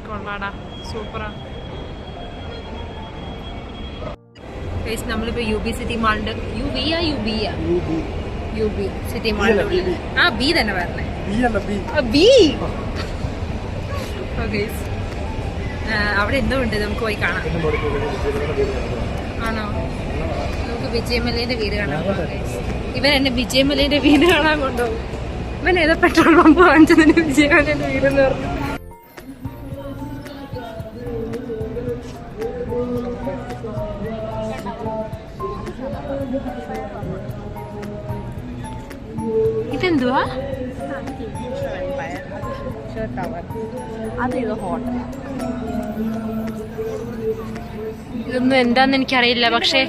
കൊള്ളാടാ, സൂപ്പറാ ഗൈസ്. നമ്മളിപ്പോ UB സിറ്റി മാളിന്റെ UB സിറ്റി മാളിന്റെ ഉള്ളിൽ. ആ ബി തന്നെ പറഞ്ഞേ. അവിടെ എന്തോ ഉണ്ട്, നമുക്ക് പോയി കാണാം. ആണോ? നമുക്ക് വിജയമല്യന്റെ വീട് കാണാൻ പോകാം ഗൈസ്. ഇവൻ എന്നെ വിജയമല്യന്റെ വീട് കാണാൻ കൊണ്ടുപോകും. ഇവൻ ഏതോ പെട്രോൾ പമ്പ് വാങ്ങിച്ചതിന് വിജയമല്യന്റെ വീടെന്ന് പറഞ്ഞു. ഇതെന്തുവാ? ഇതൊന്നും എന്താന്ന് എനിക്കറിയില്ല, പക്ഷെ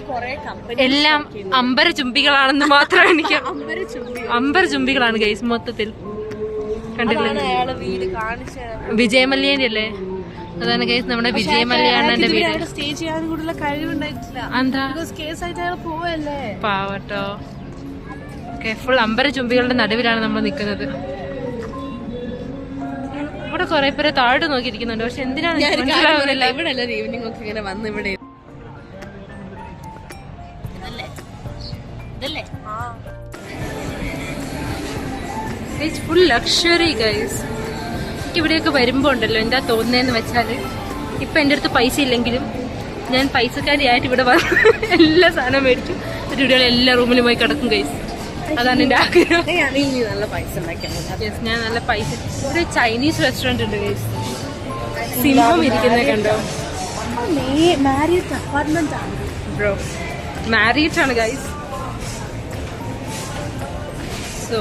എല്ലാം അമ്പര ചുംബികളാണെന്ന് മാത്രം എനിക്ക്. അമ്പര ചുംബികളാണ് ഗൈസ് മൊത്തത്തിൽ. കണ്ടില്ലേ? വിജയമല്യന്റെ അല്ലേ? അതാണ് ഗൈസ് നമ്മുടെ വിജയമല്യാണ് വീട്. പാവട്ടോ. ഫുൾ അമ്പര ചുംബികളുടെ നടുവിലാണ് നമ്മൾ നിൽക്കുന്നത്. ഇവിടെ കുറെ പേര് താഴോട്ട് നോക്കിയിരിക്കുന്നുണ്ട്, പക്ഷെ എന്തിനാണ് മനസ്സിലാവുന്നില്ല. ഇവിടെ ഈവനിങ് ഒക്കെ ഇങ്ങനെ വന്ന് ഇവിടെ ഫുൾ ലക്ഷറി ഗൈസ്. എനിക്ക് ഇവിടെയൊക്കെ വരുമ്പോ ഉണ്ടല്ലോ എന്താ തോന്നുന്നതെന്ന് വെച്ചാല്, ഇപ്പൊ എന്റെ അടുത്ത് പൈസ ഇല്ലെങ്കിലും ഞാൻ പൈസക്കാരിയായിട്ട് ഇവിടെ വന്ന് എല്ലാ സാധനവും മേടിച്ചു. ഇവിടെ എല്ലാ റൂമിലും പോയി കിടക്കും ഗൈസ്. അതാണ് എന്റെ ആഗ്രഹം. നല്ല പൈസ ഞാൻ നല്ല പൈസ. ഇവിടെ ചൈനീസ് റെസ്റ്റോറന്റ് ഉണ്ട് ഗൈസ്. സിംഹം ഇരിക്കുന്നത് കണ്ടോ? ബ്രോ മാരീഡ് ആണ് ഗൈസ്. സോ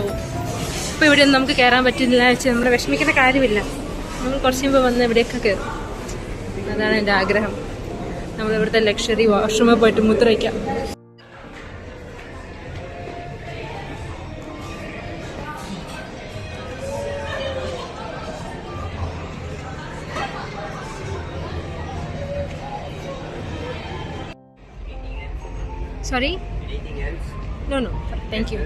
ഇപ്പൊ ഇവിടെ ഒന്നും നമുക്ക് കയറാൻ പറ്റില്ല വെച്ചാൽ നമ്മൾ വിഷമിക്കേണ്ട കാര്യമില്ല. നമ്മൾ കുറച്ച് മുമ്പ് വന്ന് ഇവിടെയൊക്കെ കയറും. അതാണ് എൻ്റെ ആഗ്രഹം. നമ്മൾ ഇവിടുത്തെ ലക്ഷറി വാഷ്റൂമിൽ പോയിട്ട് മൂത്ര വയ്ക്കാം. Sorry? No, thank you.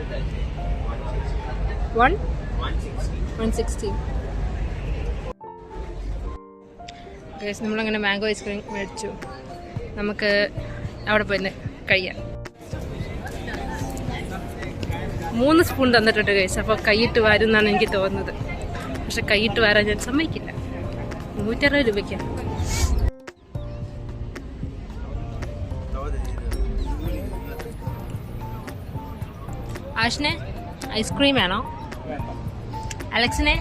160. Guys നമ്മളങ്ങനെ മാംഗോ ഐസ്ക്രീം മേടിച്ചു. നമുക്ക് അവിടെ പോയി കഴിയാം. 3 സ്പൂൺ തന്നിട്ടുണ്ട് ഗൈസ്. അപ്പോൾ കൈയിട്ട് വാരുന്നാണ് എനിക്ക് തോന്നുന്നത്. പക്ഷെ കൈയിട്ട് വാരാൻ ഞാൻ സമ്മതിക്കില്ല. 160 രൂപയ്ക്കാണ്. ആഷിനെ ഐസ്ക്രീം വേണോ? അലക്സിനെ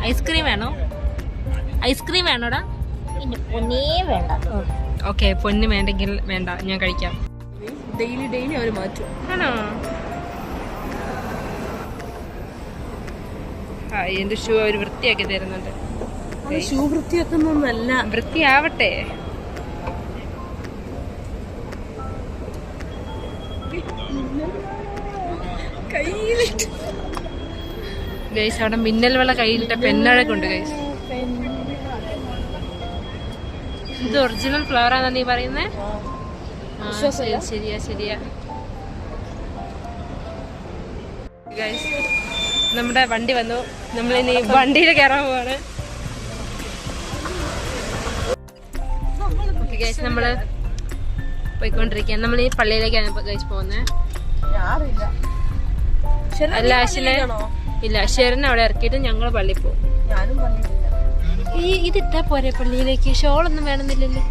ഐസ്ക്രീം വേണോ? ഐസ്ക്രീം വേണോടാ? ഓക്കെ, പൊന്ന് വേണ്ടെങ്കിൽ വേണ്ട, ഞാൻ കഴിക്കാം. ഡെയിലി അവർ മാറ്റും. ആണോ? ആ എന്റെ ഷൂ അവർ വൃത്തിയാക്കി തരുന്നുണ്ട്. ഷൂ വൃത്തിയാക്കുന്നൊന്നല്ല. വൃത്തിയാവട്ടെ. ഗൈസ് അവിടെ മിന്നൽ വെള്ള കയ്യിലിട്ട പെണ്ണഴൊക്കെ ഉണ്ട് ഗൈസ്. ഇത് ഒറിജിനൽ ഫ്ലവർ ആണെന്നാ നീ പറയുന്നേ? ശരിയാ ശരിയാ. ഗൈസ് നമ്മുടെ വണ്ടി വന്നു. നമ്മളിനി വണ്ടിയിൽ കയറാൻ പോവാണ്. ഗൈസ് നമ്മള് പോയിക്കൊണ്ടിരിക്കുക. നമ്മൾ ഈ പള്ളിയിലേക്കാണ് ഗൈസ് പോകുന്നത്. അല്ല അശ്വിനെ ഇല്ല, ഷെറിനെ അവിടെ ഇറക്കിയിട്ട് ഞങ്ങൾ പള്ളിയിൽ പോകും. ഈ ഇതിട്ടാ പോരെ പള്ളിയിലേക്ക്? ഷോളൊന്നും വേണമെന്നില്ലല്ലോ.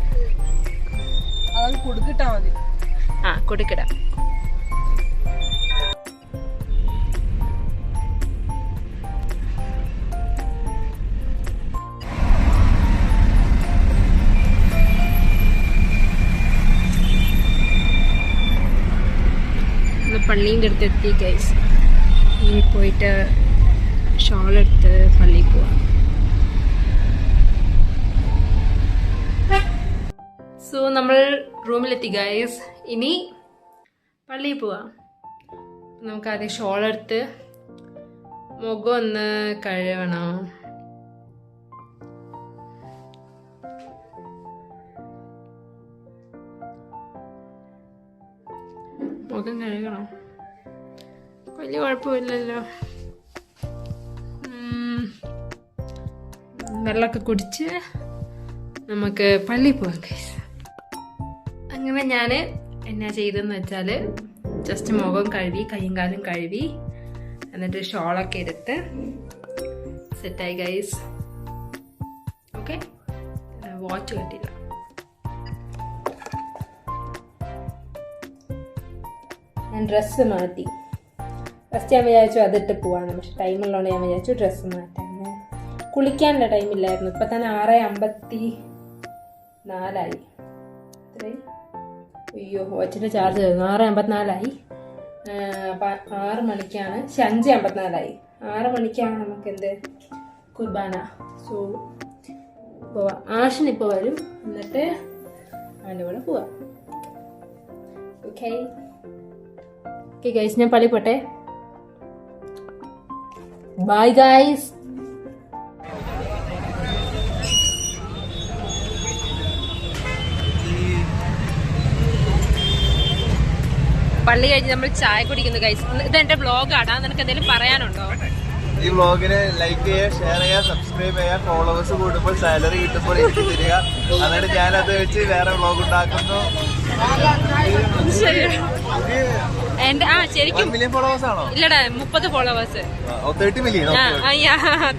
കൊടുക്കിട്ടാ മതി. ആ കൊടുക്കിടാം. പള്ളീൻ്റെ അടുത്ത് എത്തി ഗൈസ്. ഇനി പോയിട്ട് ഷോളെടുത്ത് പള്ളിയിൽ പോവാം. സോ നമ്മൾ റൂമിലെത്തി ഗൈസ്. ഇനി പള്ളിയിൽ പോവാം. നമുക്ക് ആദ്യം ഷോളെടുത്ത് മുഖം ഒന്ന് കഴുകണം. മുഖം കഴുകണം, വലിയ കുഴപ്പമില്ലല്ലോ. വെള്ളമൊക്കെ കുടിച്ച് നമുക്ക് പള്ളിയിൽ പോവാം ഗൈസ്. അങ്ങനെ ഞാൻ എന്നാ ചെയ്തെന്ന് വെച്ചാൽ ജസ്റ്റ് മുഖം കഴുകി കൈയും കാലും കഴുകി എന്നിട്ട് ഷോളൊക്കെ എടുത്ത് സെറ്റായി ഗൈസ്. ഓക്കെ, വാച്ച് കിട്ടില്ല. ഞാൻ ഡ്രസ്സ് മാറ്റി. ഫസ്റ്റ് ഞാൻ വിചാരിച്ചു അതിട്ട് പോവാണ്, പക്ഷെ ടൈമുള്ളതുകൊണ്ട് ഞാൻ വിചാരിച്ചു ഡ്രസ്സ് മാറ്റാൻ. കുളിക്കാനുള്ള ടൈമില്ലായിരുന്നു. ഇപ്പം തന്നെ 6:54 ഇത്രയും. അയ്യോ വാച്ചിൻ്റെ ചാർജ് ആയിരുന്നു. 6:54. 6 മണിക്കാണ്, 5:54. 6 മണിക്കാണ് നമുക്ക് എന്ത് കുർബാന. സോ പോവാം. ആഷിനിപ്പോൾ വരും, എന്നിട്ട് അവൻ്റെ കൂടെ പോവാം. ഓക്കെ ഓക്കെ ഗൈസ്, ഞാൻ പള്ളി പോട്ടെ. Bye guys. പള്ളി കഴിഞ്ഞ് നമ്മൾ ചായ കുടിക്കുന്നു ഗൈസ്. ഇത് എന്റെ വ്ളോഗാണ്. നിനക്ക് എന്തെങ്കിലും പറയാനുണ്ടോ? ഈ വ്ളോഗിന് ലൈക്ക് ചെയ്യുക, ഷെയർ ചെയ്യുക, സബ്സ്ക്രൈബ് ചെയ്യുക. ഫോളോവേഴ്സ് കൂടുമ്പോൾ സാലറി കിട്ടുമ്പോൾ എനിക്ക് തരിക. എന്നിട്ട് ഞാനത് വെച്ച് വേറെ വ്ളോഗ് ഉണ്ടാക്കുന്നു. എന്റെ ശരിക്കും മില്യൺ ഫോളോവേഴ്സ് ആണോ? ഇല്ലടാ, 30 ഫോളോവേഴ്സ്. 30 മില്യൺ.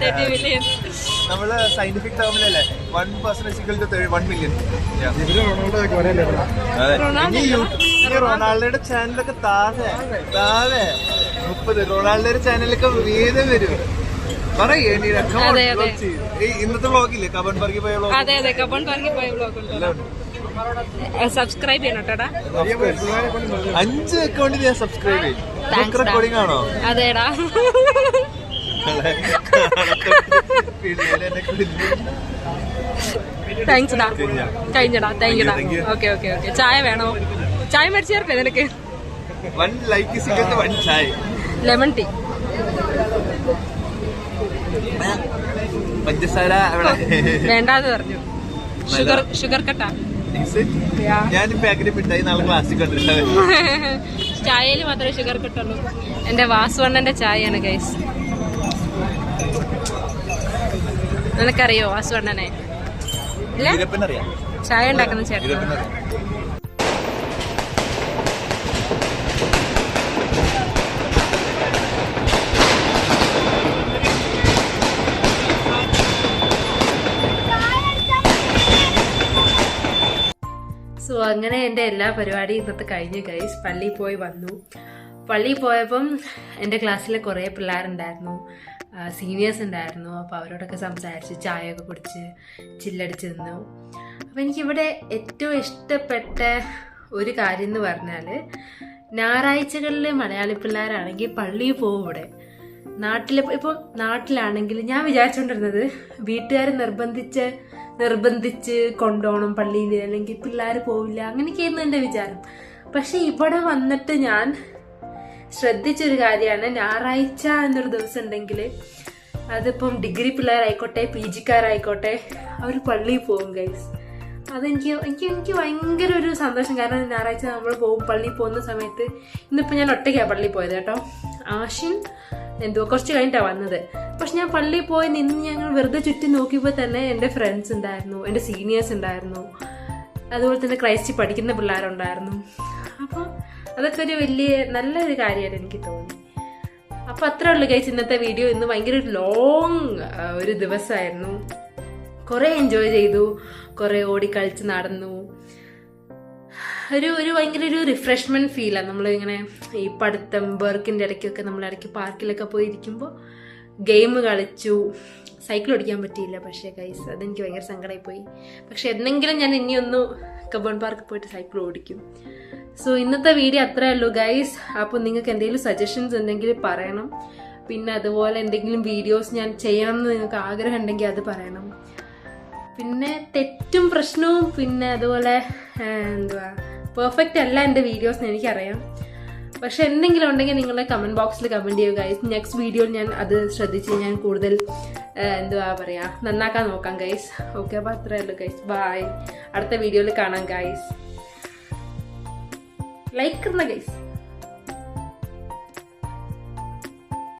30 മില്യൺ. നമ്മള് സയന്റിഫിക് ടേമിലല്ലേ 1% 1 മില്യൺ. റൊണാൾഡോയുടെ ചാനലൊക്കെ താഴെ 30. റൊണാൾഡോയുടെ ചാനലൊക്കെ വീതം വരും. ഇന്നത്തെ വ്ളോഗില്ലേ കബൺ പാർക്കിൽ പോയ വ്ളോഗ്? അതെ അതെ, കബൺ പാർക്കിൽ പോയ വ്ളോഗ് ഉണ്ട്. സബ്സ്ക്രൈബ് ചെയ്യണം കേട്ടാ. 5 അക്കൗണ്ടിൽ ഞാൻ സബ്സ്ക്രൈബ് ചെയ്യും. റെക്കോർഡിംഗ് ആണോ? അതേടാ. താങ്ക്സ് ഡാ. കഴിഞ്ഞടാ. താങ്ക് യുടാ. Okay okay okay. ചായ വേണോ? ചായ മേടിച്ചു ചേർക്കേ നിനക്ക്? 1 ലൈക്ക് 1 ചായ. Lemon tea. പഞ്ചസാര വേണ്ടാന്ന് പറഞ്ഞു. ഷുഗർ കട്ടാ. ഞാൻ പാക്കറ്റ് മിഠായി നാളെ ക്ലാസ്സിൽ കണ്ടിട്ടുണ്ട്. ചായയിൽ മാത്രമേ ഷുഗർ കട്ടുള്ളൂ. എന്റെ വാസുവണ്ണന്റെ ചായയാണ് ഗൈസ്. നിനക്കറിയോ വാസുവണ്ണനെ? ഇല്ല, ചായ ഉണ്ടാക്കുന്ന ചേട്ടൻ. സോ അങ്ങനെ എൻ്റെ എല്ലാ പരിപാടിയും ഇന്നത്തെ കഴിഞ്ഞു ഗൈസ്. പള്ളിയിൽ പോയി വന്നു. പള്ളിയിൽ പോയപ്പം എൻ്റെ ക്ലാസ്സിലെ കുറേ പിള്ളേരുണ്ടായിരുന്നു, സീനിയേഴ്സ് ഉണ്ടായിരുന്നു. അപ്പോൾ അവരോടൊക്കെ സംസാരിച്ച് ചായയൊക്കെ കുടിച്ച് ചില്ലടിച്ച് നിന്നു. അപ്പോൾ എനിക്കിവിടെ ഏറ്റവും ഇഷ്ടപ്പെട്ട ഒരു കാര്യം എന്ന് പറഞ്ഞാൽ, ഞായറാഴ്ചകളിൽ മലയാളി പിള്ളേരാണെങ്കിൽ പള്ളിയിൽ പോകും. ഇവിടെ ഇപ്പം നാട്ടിലാണെങ്കിൽ ഞാൻ വിചാരിച്ചുകൊണ്ടിരുന്നത് വീട്ടുകാർ നിർബന്ധിച്ച് കൊണ്ടുപോകണം പള്ളിയിൽ, അല്ലെങ്കിൽ പിള്ളേർ പോവില്ല, അങ്ങനെയൊക്കെയായിരുന്നു എൻ്റെ വിചാരം. പക്ഷെ ഇവിടെ വന്നിട്ട് ഞാൻ ശ്രദ്ധിച്ചൊരു കാര്യമാണ്, ഞായറാഴ്ച എന്നൊരു ദിവസം ഉണ്ടെങ്കിൽ അതിപ്പം ഡിഗ്രി പിള്ളേരായിക്കോട്ടെ PGക്കാരായിക്കോട്ടെ അവർ പള്ളിയിൽ പോകും ഗൈസ്. എനിക്ക് ഭയങ്കര ഒരു സന്തോഷം. കാരണം ഞായറാഴ്ച നമ്മൾ പള്ളിയിൽ പോകുന്ന സമയത്ത്, ഇന്നിപ്പോൾ ഞാൻ ഒറ്റയ്ക്കാണ് പള്ളിയിൽ പോയത് കേട്ടോ. ആഷിൻ കുറച്ച് കഴിഞ്ഞിട്ടാണ് വന്നത്. പക്ഷെ ഞാൻ പള്ളിയിൽ പോയി നിന്ന് ഞങ്ങൾ വെറുതെ ചുറ്റി നോക്കിയപ്പോൾ തന്നെ എൻ്റെ ഫ്രണ്ട്സ് ഉണ്ടായിരുന്നു, എൻ്റെ സീനിയേഴ്സ് ഉണ്ടായിരുന്നു, അതുപോലെ തന്നെ ക്രൈസ്റ്റിൽ പഠിക്കുന്ന പിള്ളേരുണ്ടായിരുന്നു. അപ്പോൾ അതൊക്കെ ഒരു നല്ലൊരു കാര്യമായിട്ട് എനിക്ക് തോന്നി. അപ്പോൾ അത്രേ ഉള്ളൂ ഗൈസ് ഇന്നത്തെ വീഡിയോ. ഇന്ന് ഭയങ്കര ലോങ് ഒരു ദിവസമായിരുന്നു. കുറേ എൻജോയ് ചെയ്തു, കുറേ ഓടിക്കളിച്ച് നടന്നു. ഒരു ഭയങ്കര ഒരു റിഫ്രഷ്മെന്റ് ഫീലാണ്. നമ്മളിങ്ങനെ ഈ പഠിത്തം വർക്കിൻ്റെ ഇടയ്ക്കൊക്കെ നമ്മൾ ഇടയ്ക്ക് പാർക്കിലൊക്കെ പോയിരിക്കുമ്പോൾ ഗെയിം കളിച്ചു. സൈക്കിൾ ഓടിക്കാൻ പറ്റിയില്ല പക്ഷേ ഗൈസ്, അതെനിക്ക് ഭയങ്കര സങ്കടമായി. പക്ഷെ എന്തെങ്കിലും ഞാൻ ഇനിയൊന്ന് കബോൺ പാർക്ക് പോയിട്ട് സൈക്കിൾ ഓടിക്കും. സോ ഇന്നത്തെ വീഡിയോ അത്രേ ഉള്ളൂ ഗൈസ്. അപ്പോൾ നിങ്ങൾക്ക് എന്തെങ്കിലും സജഷൻസ് ഉണ്ടെങ്കിൽ പറയണം. പിന്നെ അതുപോലെ എന്തെങ്കിലും വീഡിയോസ് ഞാൻ ചെയ്യണം എന്ന് നിങ്ങൾക്ക് ആഗ്രഹം ഉണ്ടെങ്കിൽ അത് പറയണം. പിന്നെ തെറ്റും പ്രശ്നവും പിന്നെ അതുപോലെ പെർഫെക്റ്റ് അല്ല എൻ്റെ വീഡിയോസ് എനിക്കറിയാം. പക്ഷെ എന്തെങ്കിലും ഉണ്ടെങ്കിൽ നിങ്ങളുടെ കമൻറ്റ് ബോക്സിൽ കമൻറ്റ് ചെയ്യുക ഗൈസ്. നെക്സ്റ്റ് വീഡിയോയിൽ ഞാൻ അത് ശ്രദ്ധിച്ച് ഞാൻ കൂടുതൽ നന്നാക്കാൻ നോക്കാം ഗൈസ്. ഓക്കെ, അപ്പോൾ അത്രേ ഉള്ളൂ ഗൈസ്. ബൈ. അടുത്ത വീഡിയോയിൽ കാണാം ഗൈസ്. ലൈക്ക് ഇടണം ഗൈസ്.